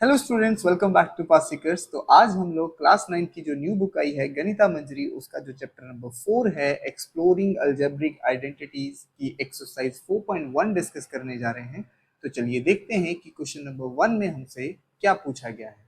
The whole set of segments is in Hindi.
Hello students, welcome back to pass seekers. तो आज हम लोग क्लास 9 की जो न्यू बुक आई है गणिता मंजरी, उसका जो चैप्टर नंबर 4 है एक्सप्लोरिंग अलजेब्रिक आइडेंटिटीज की एक्सरसाइज 4.1 डिस्कस करने जा रहे हैं। तो चलिए देखते हैं कि क्वेश्चन नंबर 1 में हमसे क्या पूछा गया है।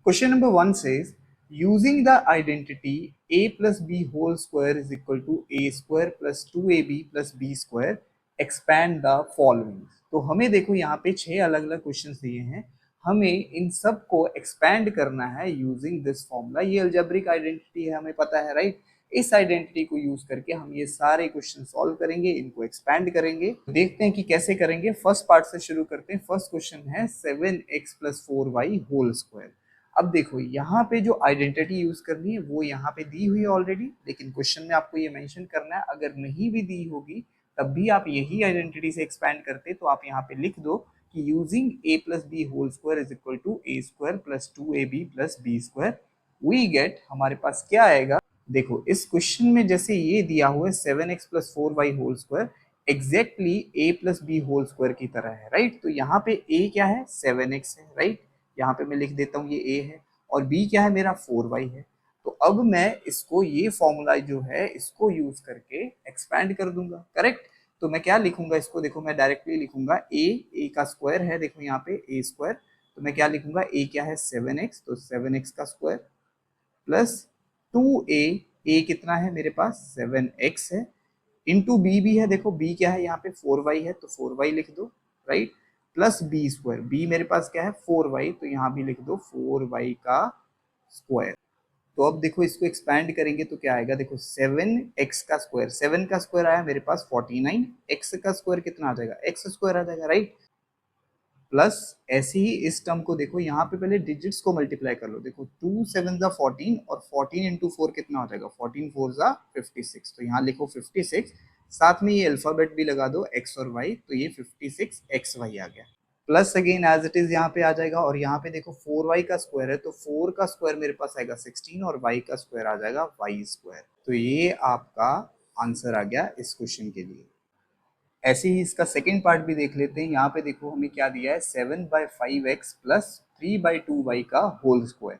Question number 1 says using the identity a plus b whole square is equal to a square plus 2ab plus b square expand the following। तो हमें देखो यहाँ पे 6 अलग अलग क्वेश्चन दिए हैं, हमें इन सब को एक्सपैंड करना है यूजिंग दिस फॉर्मूला। ये अलजेब्रिक आइडेंटिटी है, हमें पता है, राइट। इस आइडेंटिटी को यूज करके हम ये सारे क्वेश्चन सॉल्व करेंगे, इनको एक्सपैंड करेंगे। देखते हैं कि कैसे करेंगे। फर्स्ट पार्ट से शुरू करते हैं। फर्स्ट क्वेश्चन है 7x plus 4y whole square. अब देखो यहाँ पे जो आइडेंटिटी यूज करनी है वो यहाँ पे दी हुई है ऑलरेडी, लेकिन क्वेश्चन में आपको ये मेंशन करना है। अगर नहीं भी दी होगी तब भी आप यही आइडेंटिटी से एक्सपैंड करते, तो आप यहाँ पे लिख दो कि using a plus b whole square is equal to a square plus 2ab plus b square we get. हमारे पास क्या आएगा, देखो इस क्वेश्चन में जैसे ये दिया हुआ है 7x plus 4y whole square exactly a plus b whole square की तरह है, राइट। तो यहाँ पे a क्या है, 7x है, राइट। यहाँ पे मैं लिख देता हूँ ये a है, और b क्या है मेरा 4y है। तो अब मैं इसको ये फॉर्मूला जो है इसको यूज करके एक्सपैंड कर दूंगा, करेक्ट। तो मैं क्या लिखूंगा इसको, देखो मैं डायरेक्टली लिखूंगा a का स्क्वायर है, देखो यहाँ पे a स्क्वायर। तो मैं क्या लिखूंगा, a क्या है 7x, तो 7x का स्क्वायर प्लस 2a कितना है मेरे पास 7x है, इंटू बी भी है, देखो b क्या है यहाँ पे 4y है, तो 4y लिख दो, right. Plus b square, b मेरे पास क्या है 4y, तो यहाँ भी लिख दो 4y का स्क्वायर। तो अब देखो इसको एक्सपैंड करेंगे तो क्या आएगा, देखो 7x का स्क्वायर, 7 का स्क्वायर आया मेरे पास 49, x का स्क्वायर कितना आ जाएगा, x स्क्वायर आ जाएगा, राइट। प्लस ऐसे ही इस टर्म को देखो यहाँ पे पहले डिजिट्स को मल्टीप्लाई कर लो, देखो 2 7 जा 14 और 14 इंटू 4 कितना हो जाएगा, 14 4 जा 56। तो यहाँ लिखो 56, साथ में ये अल्फाबेट भी लगा दो x और y, तो ये 56xy आ गया। Plus again as it is यहाँ पे आ जाएगा, और यहाँ पे देखो 4y का स्क्वायर है, तो 4 का स्क्वायर मेरे पास आएगा 16 और y का स्क्वायर आ जाएगा y स्क्वायर। तो ये आपका आंसर आ गया इस क्वेश्चन के लिए। ऐसे ही इसका सेकेंड पार्ट भी देख लेते हैं। यहाँ पे देखो हमें क्या दिया है, 7/5x प्लस 3/2y का होल स्क्वायर।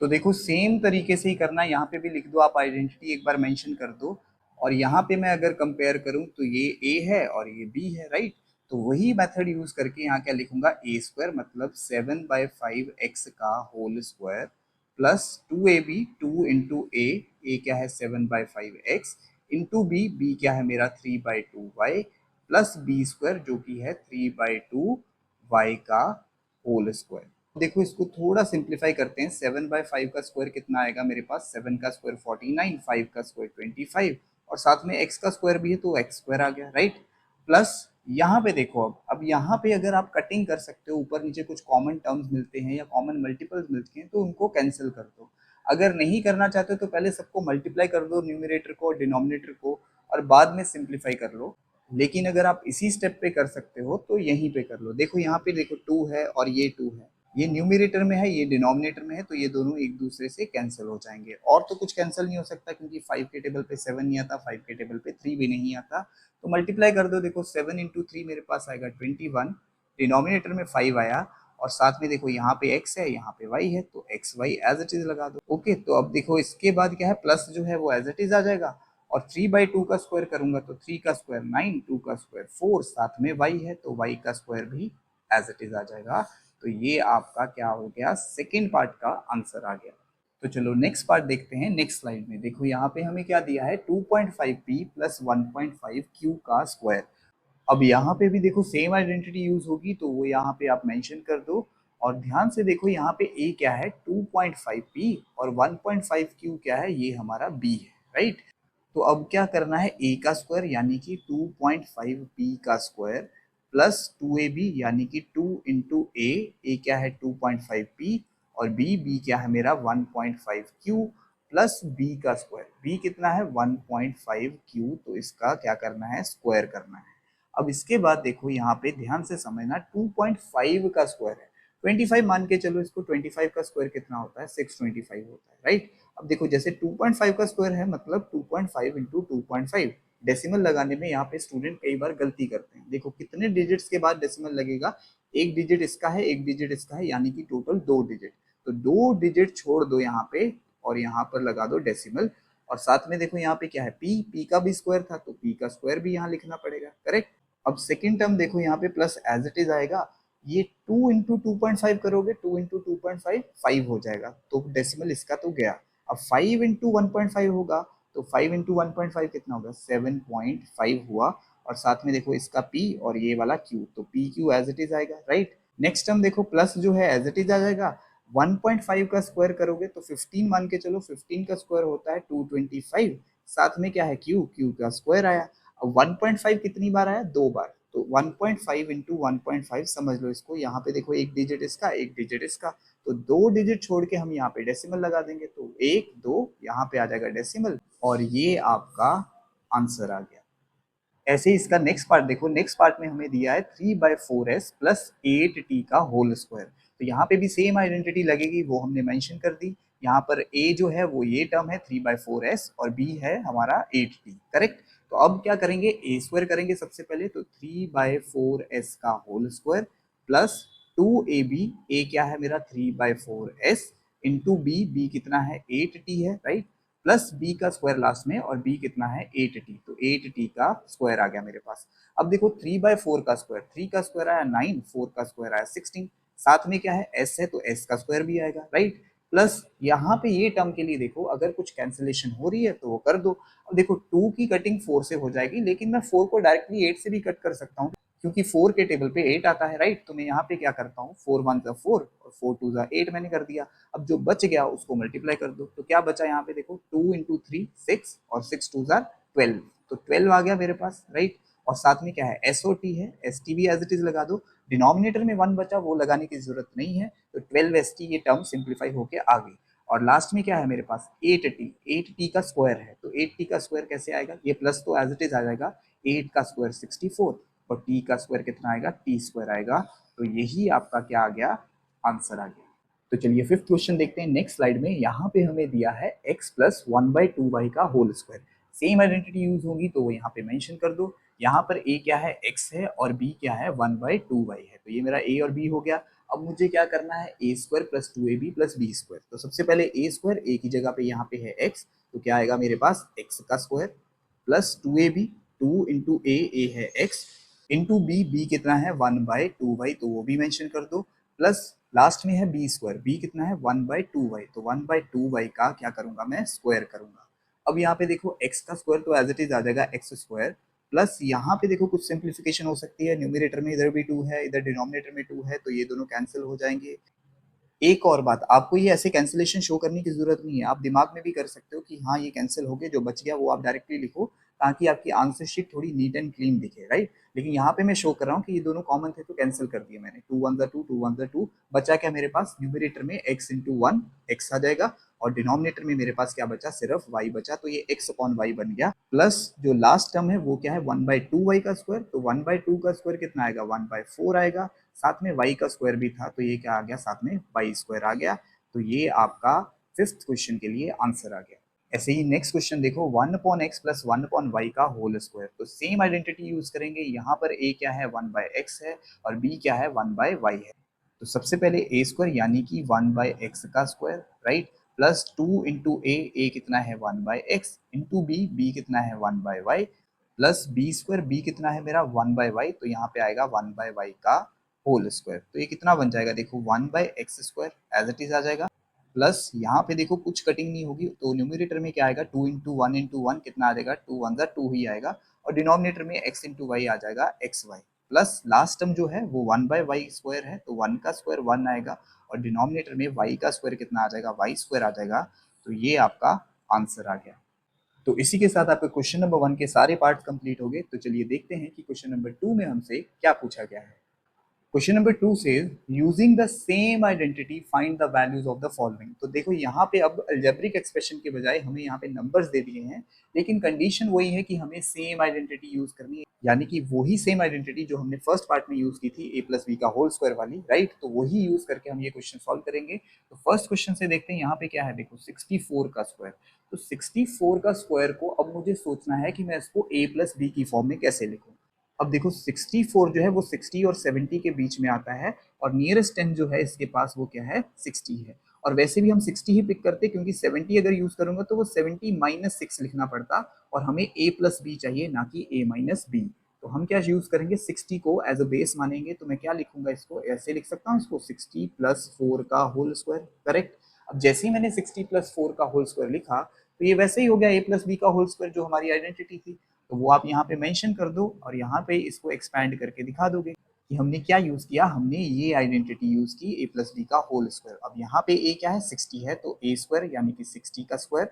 तो देखो सेम तरीके से ही करना है, यहाँ पे भी लिख दो आप, आइडेंटिटी एक बार मेंशन कर दो। और यहाँ पे मैं अगर कंपेयर करूँ तो ये a है और ये b है, राइट। तो वही मेथड यूज करके यहाँ क्या लिखूंगा, a स्क्वायर मतलब 7/5x का whole square plus 2ab, 2 into a क्या है 7/5x इंटू b क्या है मेरा 3/2y प्लस बी स्क्वायर जो कि है 3/2 y का होल स्क्वायर। देखो इसको थोड़ा सिंप्लीफाई करते हैं। 7/5 का स्क्वायर कितना आएगा मेरे पास, 7 का स्क्वायर 49, 5 का स्क्वायर 25 और साथ में x का स्क्वायर भी है तो x स्क्वायर आ गया, राइट। प्लस यहाँ पे देखो, अब यहाँ पे अगर आप कटिंग कर सकते हो, ऊपर नीचे कुछ कॉमन टर्म्स मिलते हैं या कॉमन मल्टीपल्स मिलते हैं तो उनको कैंसिल कर दो। अगर नहीं करना चाहते तो पहले सबको मल्टीप्लाई कर दो, न्यूमरेटर को और डिनोमिनेटर को, और बाद में सिंप्लीफाई कर लो। लेकिन अगर आप इसी स्टेप पे कर सकते हो तो यहीं पे कर लो। देखो यहाँ पे देखो 2 है और ये 2 है, ये न्यूमरेटर में है ये डिनोमिनेटर में है, तो ये दोनों एक दूसरे से कैंसिल हो जाएंगे। और तो कुछ कैंसिल नहीं हो सकता क्योंकि 5 के टेबल पे 7 नहीं आता, 5 के टेबल पे 3 भी नहीं आता। तो मल्टीप्लाई कर दो, देखो 7 इंटू 3 मेरे पास आएगा 21, डिनोमिनेटर में 5 आया, और साथ में देखो यहाँ पे x है यहाँ पे y है, तो x y as it is लगा दो। ओके, तो अब देखो इसके बाद क्या है, प्लस जो है वो एज इट इज आ जाएगा, और 3/2 का स्क्वायर करूंगा तो 3 का स्क्वायर 9, 2 का स्क्वायर 4, साथ में y है तो y का स्क्वायर भी एज इट इज आ जाएगा। तो ये आपका क्या हो गया, सेकेंड पार्ट का आंसर आ गया। तो चलो नेक्स्ट पार्ट देखते हैं। नेक्स्ट स्लाइड में देखो यहाँ पे हमें क्या दिया है, 2.5p प्लस 1.5q का स्क्वायर। अब यहाँ पे भी देखो सेम आइडेंटिटी यूज होगी, तो वो यहाँ पे आप मेंशन कर दो। और ध्यान से देखो यहाँ पे a क्या है 2.5p और 1.5q क्या है, ये हमारा b है, राइट। तो अब क्या करना है, a का स्क्वायर यानी कि 2.5p का स्क्वायर प्लस 2ab यानी कि 2 इंटू a क्या है 2.5p और b क्या है मेरा 1.5q प्लस b का स्क्वायर, b कितना है 1.5q, तो इसका क्या करना है, स्क्वायर करना है। अब इसके बाद देखो यहाँ पे ध्यान से समझना, 2.5 का स्क्वायर है 25 मान के चलो, इसको 25 का स्क्वायर कितना होता है 625 होता है, राइट। अब देखो जैसे 2.5 का स्क्वायर है मतलब 2.5 इंटू 2.5, डेसिमल लगाने में यहाँ पे स्टूडेंट कई बार गलती करते हैं। देखो कितने डिजिट्स के बाद डेसिमल लगेगा, एक डिजिट इसका है, एक डिजिट इसका है, यानी कि टोटल 2 डिजिट। तो 2 डिजिट छोड़ दो यहाँ पे और यहाँ पर लगा दो डेसिमल। और साथ में देखो यहाँ पे क्या है, पी का भी स्क्वायर था तो पी का स्क्वायर भी यहाँ लिखना पड़ेगा, करेक्ट। अब सेकेंड टर्म देखो यहाँ पे प्लस एज इट इज आएगा, ये 2 इंटू 2.5 करोगे, 2 इंटू 2.5 5 हो जाएगा, तो डेसिमल इसका तो गया। अब 5 इंटू 1.5 होगा, तो 5 इंटू 1.5 कितना होगा, 7.5 हुआ। और साथ में देखो इसका p और ये वाला q, तो p q as it is आएगा, राइट। नेक्स्ट टर्म देखो प्लस जो है एज इट इज आ जाएगा, 1.5 का स्क्वायर करोगे तो 15 मान के चलो, 15 का स्क्वायर होता है 225, साथ में क्या है q का स्क्वायर आया। अब 1.5 कितनी बार आया, 2 बार, तो 1.5 इंटू 1.5 समझ लो इसको, यहाँ पे देखो एक डिजिट इसका, एक डिजिट इसका, तो 2 डिजिट छोड़ के हम यहाँ पे डेसिमल लगा देंगे, तो 1 2 यहाँ पे आ जाएगा डेसिमल, और ये आपका आंसर आ गया। ऐसे ही इसका नेक्स्ट पार्ट देखो, नेक्स्ट पार्ट में हमें दिया है 3/4s प्लस 8t का होल स्क्वायर। तो यहाँ पे भी सेम आइडेंटिटी लगेगी, वो हमने मेंशन कर दी। यहाँ पर a जो है वो ये टर्म है 3/4s और b है हमारा 8t, करेक्ट। तो अब क्या करेंगे, a स्क्वायर करेंगे सबसे पहले, तो 3/4s का whole square plus 2ab, a क्या है मेरा 3/4s, इंटू b कितना है 8t है, राइट, प्लस बी का स्क्वायर लास्ट में, और बी कितना है 8t, तो 8t का स्क्वायर आ गया मेरे पास। अब देखो 3/4 का स्क्वायर, 3 का स्क्वायर आया 9, 4 का स्क्वायर आया 16, साथ में क्या है s है, तो s का स्क्वायर भी आएगा, राइट। प्लस यहाँ पे ये टर्म के लिए देखो, अगर कुछ कैंसिलेशन हो रही है तो वो कर दो। अब देखो 2 की कटिंग 4 से हो जाएगी, लेकिन मैं 4 को डायरेक्टली 8 से भी कट कर सकता हूँ, क्योंकि 4 के टेबल पे 8 आता है, राइट। तो मैं यहाँ पे क्या करता हूँ, 4 1 ज़ा 4 और 4 2 ज़ा 8 मैंने कर दिया। अब जो बच गया उसको मल्टीप्लाई कर दो, तो क्या बचा यहाँ पे देखो, 2 इंटू 3 6 और 6 2 ज़ा 12, तो 12 आ गया मेरे पास, राइट। और साथ में क्या है एस ओ टी है, एस टी भी एज इट इज लगा दो, डिनोमिनेटर में 1 बचा वो लगाने की जरूरत नहीं है, तो 12 एस टी ये टर्म सिंप्लीफाई होके आ गई। और लास्ट में क्या है मेरे पास 8t, 8t का स्क्वायर है, तो 8t का स्क्वायर कैसे आएगा, ये प्लस तो एज इट इज आ जाएगा, 8 का स्क्वायर 64 और t का स्क्वायर कितना आएगा, t स्क्वायर आएगा। तो यही आपका क्या आ गया, आंसर आ गया। तो चलिए फिफ्थ क्वेश्चन देखते हैं नेक्स्ट स्लाइड में। यहाँ पे हमें दिया है x प्लस 1/2y का whole square. Same identity use होगी तो वो यहाँ पे मेंशन कर दो। यहाँ पर a क्या है, x है, और b क्या है 1/2y है, तो ये मेरा a और b हो गया। अब मुझे क्या करना है, a square plus 2ab plus b square. तो सबसे पहले a स्क्वायर, a की जगह पे यहाँ पे है x, तो क्या आएगा मेरे पास x का square plus 2ab, 2 into a है x, इंटू b कितना है 1/2y, तो वो भी मेंशन कर दो, प्लस लास्ट में है बी स्क्वायर, बी कितना है 1/2y, तो 1/2y का क्या करूंगा मैं, स्क्वायर करूंगा। अब यहाँ पे देखो x का स्क्वायर तो एज इट इज आ जाएगा x स्क्वायर, प्लस यहाँ पे देखो कुछ सिंप्लीफिकेशन हो सकती है, न्यूमरेटर में इधर भी 2 है, इधर डिनोमिनेटर में 2 है, तो ये दोनों कैंसिल हो जाएंगे। एक और बात, आपको ये ऐसे कैंसिलेशन शो करने की जरूरत नहीं है, आप दिमाग में भी कर सकते हो कि हाँ ये कैंसिल हो गए, जो बच गया वो आप डायरेक्टली लिखो, ताकि आपकी आंसर शीट थोड़ी नीट एंड क्लीन दिखे, राइट। लेकिन यहाँ पे मैं शो कर रहा हूँ कि ये दोनों कॉमन थे तो कैंसिल कर दिए मैंने, 2 1 2 2 1 2, बचा क्या मेरे पास, न्यूमरेटर में x इंटू 1 x आ जाएगा, और डिनोमिनेटर में मेरे पास क्या बचा, सिर्फ y बचा, तो ये x अपॉन y बन गया। प्लस जो लास्ट टर्म है वो क्या है 1/2y का स्क्वायर, तो 1/2 का स्क्वायर कितना आएगा 1/4 आएगा, साथ में y का स्क्वायर भी था, तो ये क्या आ गया, साथ में y स्क्वायर आ गया। तो ये आपका फिफ्थ क्वेश्चन के लिए आंसर आ गया। ऐसे ही नेक्स्ट क्वेश्चन देखो, 1/x प्लस 1/y का होल स्क्वायर। तो सेम आइडेंटिटी यूज करेंगे, यहाँ पर a क्या है 1/x है और b क्या है 1/y है। तो सबसे पहले a स्क्वायर यानी कि 1/x का square, right, plus 2 into a कितना है 1/x, इंटू b कितना है 1/y, plus b square, b कितना है मेरा 1/y, तो यहाँ पे आएगा 1/y का होल स्क्वायर। तो ये कितना बन जाएगा देखो 1/x square as it is आ जाएगा, प्लस यहाँ पे देखो कुछ कटिंग नहीं होगी, तो न्यूमरेटर में क्या आएगा 2 इंटू 1 कितना आ जाएगा 2 1 2 ही आएगा, और डिनोमिनेटर में x इंटू वाई आ जाएगा xy, प्लस लास्ट टर्म जो है वो 1/y स्क्वायर है, तो 1 का स्क्वायर 1 आएगा, और डिनोमिनेटर में y का स्क्वायर कितना आ जाएगा y स्क्वायर आ जाएगा। तो ये आपका आंसर आ गया। तो इसी के साथ आपके क्वेश्चन नंबर 1 के सारे पार्ट कंप्लीट हो गए। तो चलिए देखते हैं कि क्वेश्चन नंबर 2 में हमसे क्या पूछा गया है। Question number 2 says using the same identity find the values of the following। तो देखो यहाँ पे अब अलजेब्रिक एक्सप्रेशन के बजाय हमें यहाँ पे नंबर्स दे दिए हैं, लेकिन कंडीशन वही है कि हमें सेम आइडेंटिटी यूज करनी है, यानी कि वही सेम आइडेंटिटी जो हमने फर्स्ट पार्ट में यूज की थी a प्लस बी का होल स्क्वायर वाली, राइट, तो वही यूज करके हम ये क्वेश्चन सॉल्व करेंगे। तो फर्स्ट क्वेश्चन से देखते हैं यहाँ पे क्या है, देखो 64 का स्क्वायर। तो 64 का स्क्वायर को अब मुझे सोचना है कि मैं इसको a प्लस बी की फॉर्म में कैसे लिखूँ। अब देखो 64 जो है वो 60 और 70 के बीच में आता है, और नियरेस्ट 10 जो है इसके पास वो क्या है, 60 है। और वैसे भी हम 60 ही पिक करते क्योंकि 70 अगर यूज करूंगा तो वो 70 माइनस 6 लिखना पड़ता, और हमें a प्लस बी चाहिए ना कि a माइनस बी। तो हम क्या यूज करेंगे, 60 को एज अ बेस मानेंगे, तो मैं क्या लिखूंगा, इसको ऐसे लिख सकता हूँ, इसको 60 प्लस 4 का होल स्क्वायर। करेक्ट। अब जैसे ही मैंने 60 प्लस 4 का होल स्क्वायर लिखा तो ये वैसे ही हो गया a प्लस बी का होल स्क्वायर जो हमारी आइडेंटिटी थी। तो वो आप यहाँ पे मेंशन कर दो और यहाँ पे इसको एक्सपैंड करके दिखा दोगे कि हमने क्या यूज किया, हमने ये आइडेंटिटी यूज की a प्लस बी का होल स्क्वायर। अब यहाँ पे a क्या है, 60 है, तो a स्क्वायर यानी कि 60 का square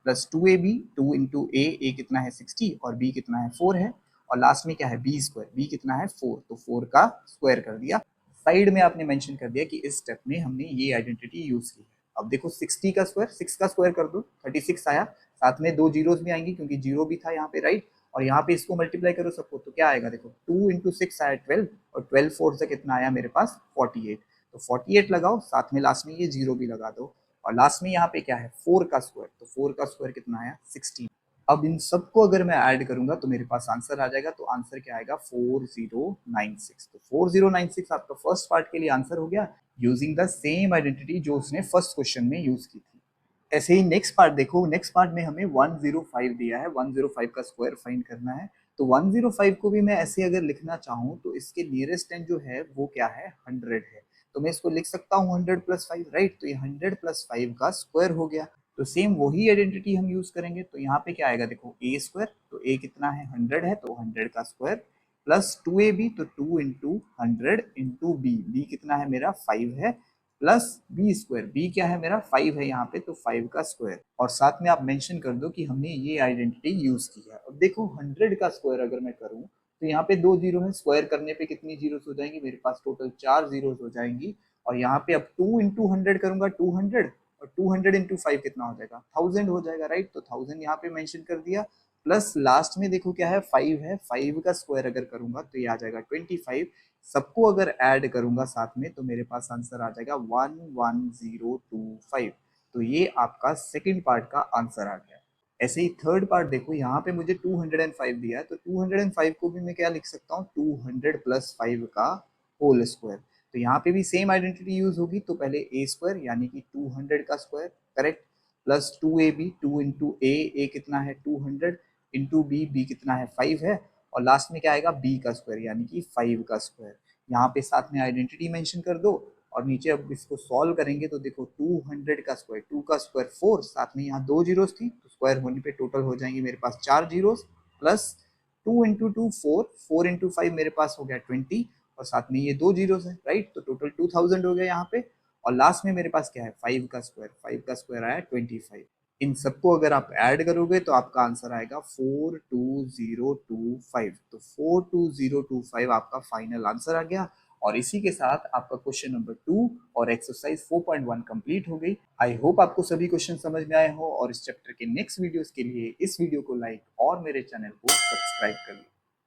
plus 2ab, 2 into a कितना है 60 और b कितना है 4 है, और लास्ट में क्या है b स्क्वायर, b कितना है 4, तो 4 का स्क्वायर कर दिया। साइड में आपने मेंशन कर दिया कि इस स्टेप में हमने ये आइडेंटिटी यूज की है। अब देखो 60 का स्क्वायर, 6 का स्क्वायर कर दो, 36 आया, साथ में 2 जीरोस भी आएंगी क्योंकि जीरो भी था यहाँ पे, राइट। और यहाँ पे इसको मल्टीप्लाई करो सबको तो क्या आएगा, देखो 2 इंटू 6 आया 12, और 12 4 से कितना आया मेरे पास 48, तो 48 लगाओ, साथ में लास्ट में ये जीरो भी लगा दो, और लास्ट में यहाँ पे क्या है 4 का स्क्वायर, तो 4 का स्क्वायर कितना आया 16। अब इन सबको अगर मैं ऐड करूंगा तो मेरे पास आंसर आ जाएगा, तो आंसर क्या आएगा 4096। तो 4096 आपका फर्स्ट पार्ट के लिए आंसर हो गया, यूजिंग द सेम आइडेंटिटी जो उसने फर्स्ट क्वेश्चन में यूज की थी। ऐसे ही नेक्स्ट पार्ट देखो, नेक्स्ट पार्ट में हमें 105 दिया है, 105 का स्क्वायर फाइंड करना है। तो 105 को भी मैं ऐसे अगर लिखना चाहूँ तो इसके नियरेस्ट 10 जो है वो क्या है 100 है, तो मैं इसको लिख सकता हूँ 100 प्लस 5, राइट। तो ये 100 प्लस 5 का स्क्वायर हो गया। तो सेम वही आइडेंटिटी हम यूज करेंगे, तो यहाँ पे क्या आएगा, देखो ए स्क्वायर, तो ए कितना है 100 है, तो 100 का स्क्वायर प्लस 2ab, तो 2 इंटू 100 इंटू बी, बी कितना है मेरा 5 है, प्लस बी स्क्वायर, बी क्या है मेरा 5 है यहाँ पे, तो 5 का स्क्वायर, और साथ में आप मेंशन कर दो कि हमने ये आइडेंटिटी यूज की है। अब देखो 100 का स्क्वायर अगर मैं करूँ तो यहाँ पे 2 जीरो है, स्क्वायर करने पे कितनी जीरोस हो जाएंगी, मेरे पास टोटल 4 जीरोस हो जाएंगी। और यहाँ पे अब 2 इंटू 100 करूंगा 200, और 200 इंटू 5 कितना हो जाएगा 1000 हो जाएगा, राइट। तो 1000 यहाँ पे मेंशन कर दिया, प्लस लास्ट में देखो क्या है 5 है, 5 का स्क्वायर अगर करूंगा तो ये आ जाएगा 25। सबको अगर ऐड करूंगा साथ में तो मेरे पास आंसर आ जाएगा 11025। तो ये आपका सेकंड पार्ट का आंसर आ गया। ऐसे ही थर्ड पार्ट देखो, यहाँ पे मुझे 205 दिया है, तो 205 को भी मैं क्या लिख सकता हूँ 200 प्लस 5 का होल स्क्वायर। तो यहाँ पे भी सेम आइडेंटिटी यूज होगी, तो पहले ए स्क्वायर यानी कि 200 का square, correct, plus 2ab, 2 into A कितना है 200, इंटू बी, बी कितना है 5 है, और लास्ट में क्या आएगा बी का स्क्वायर यानी कि 5 का स्क्वायर। यहाँ पे साथ में आइडेंटिटी मेंशन कर दो, और नीचे अब इसको सॉल्व करेंगे तो देखो 200 का स्क्वायर, 2 का स्क्वायर 4, साथ में यहाँ 2 जीरोस थी तो स्क्वायर होने पे टोटल हो जाएंगे मेरे पास 4 जीरोस, प्लस 2 इंटू 2 4, 4 इंटू 5 मेरे पास हो गया 20, और साथ में ये 2 जीरोस है, राइट। तो टोटल 2000 हो गया यहाँ पे, और लास्ट में मेरे पास क्या है 5 का स्क्वायर, 5 का स्क्वायर आया 25। इन सबको अगर आप ऐड करोगे तो आपका आंसर आएगा 42025। तो 42025 आपका फाइनल आंसर आ गया, और इसी के साथ आपका क्वेश्चन नंबर 2 और एक्सरसाइज 4.1 कंप्लीट हो गई। आई होप आपको सभी क्वेश्चन समझ में आए हो, और इस चैप्टर के नेक्स्ट वीडियोस के लिए इस वीडियो को लाइक और मेरे चैनल को सब्सक्राइब कर लो।